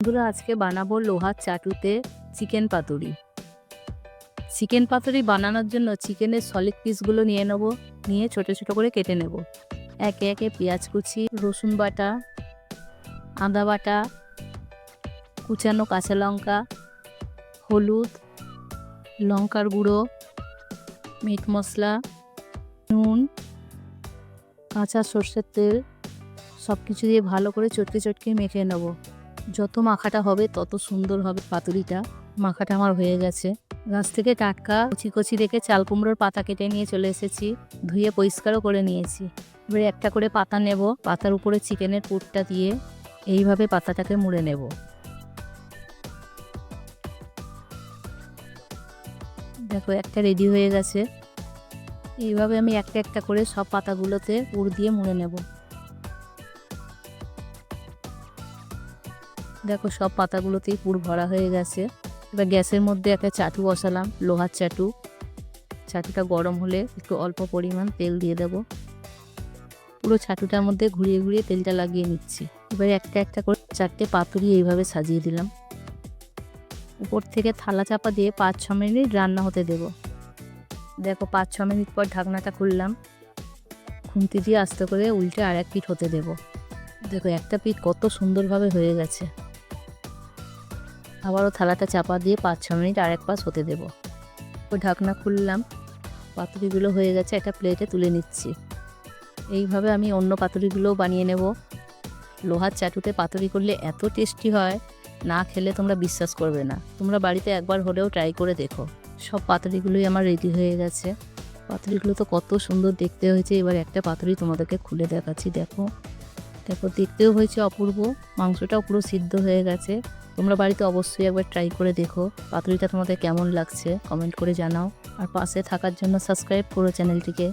বন্ধুরা, আজকে বানাবো লোহার চাটুতে চিকেন পাতুরি। চিকেন পাতুরি বানানোর জন্য চিকেনের সলিড পিসগুলো নিয়ে নেব, নিয়ে ছোট ছোট করে কেটে নেব। একে একে পেঁয়াজ কুচি, রসুন বাটা, আদা বাটা, কুচানো কাঁচা লঙ্কা, হলুদ, লঙ্কার গুঁড়ো, মিট মশলা, নুন, কাঁচা সর্ষের তেল সব কিছু দিয়ে ভালো করে চটকে চটকে মেখে নেব। যত মাখাটা হবে তত সুন্দর হবে পাতুরিটা। মাখাটা আমার হয়ে গেছে। গাছ থেকে টাটকা কচি কচি দেখে চাল কুমড়োর পাতা কেটে নিয়ে চলে এসেছি, ধুয়ে পরিষ্কারও করে নিয়েছি। এবারে একটা করে পাতা নেব, পাতার উপরে চিকেনের পুরটা দিয়ে এইভাবে পাতাটাকে মুড়ে নেব। দেখো, একটা রেডি হয়ে গেছে। এইভাবে আমি একটা একটা করে সব পাতাগুলোতে পুর দিয়ে মুড়ে নেব। দেখো, সব পাতাগুলোতেই পুর ভরা হয়ে গেছে। এবার গ্যাসের মধ্যে একটা চাটু বসালাম, লোহার চাটু। চাটুটা গরম হলে একটু অল্প পরিমাণ তেল দিয়ে দেব। পুরো চাটুটার মধ্যে ঘুরিয়ে ঘুরিয়ে তেলটা লাগিয়ে নিচ্ছি। এবারে একটা একটা করে 4টে পাতুরি এইভাবে সাজিয়ে দিলাম। উপর থেকে থালা চাপা দিয়ে 5-6 মিনিট রান্না হতে দেব। দেখো, 5-6 মিনিট পর ঢাকনাটা খুললাম। খুন্তি দিয়ে আস্তে করে উল্টে আর এক পিঠ হতে দেব। দেখো, একটা পিঠ কত সুন্দরভাবে হয়ে গেছে। আবারও থালাটা চাপা দিয়ে 5-6 মিনিট আর এক পাশ হতে দেব। ওই ঢাকনা খুললাম, পাতুরিগুলো হয়ে গেছে, একটা প্লেটে তুলে নিচ্ছি। এইভাবে আমি অন্য পাতুরিগুলোও বানিয়ে নেব। লোহার চাটুতে পাতুরি করলে এত টেস্টি হয়, না খেলে তোমরা বিশ্বাস করবে না। তোমরা বাড়িতে একবার হলেও ট্রাই করে দেখো। সব পাতুরিগুলোই আমার রেডি হয়ে গেছে। পাতুরিগুলো তো কত সুন্দর দেখতে হয়েছে। এবার একটা পাতুরি তোমাদেরকে খুলে দেখাচ্ছি। দেখো দেখো, দেখতেও হয়েছে অপূর্ব, মাংসটাও পুরো সিদ্ধ হয়ে গেছে। তোমরা বাড়িতে অবশ্যই একবার ট্রাই করে দেখো। পাতুরিটা তোমাদের কেমন লাগছে কমেন্ট করে জানাও। আর পাশে থাকার জন্য সাবস্ক্রাইব করো চ্যানেলটিকে।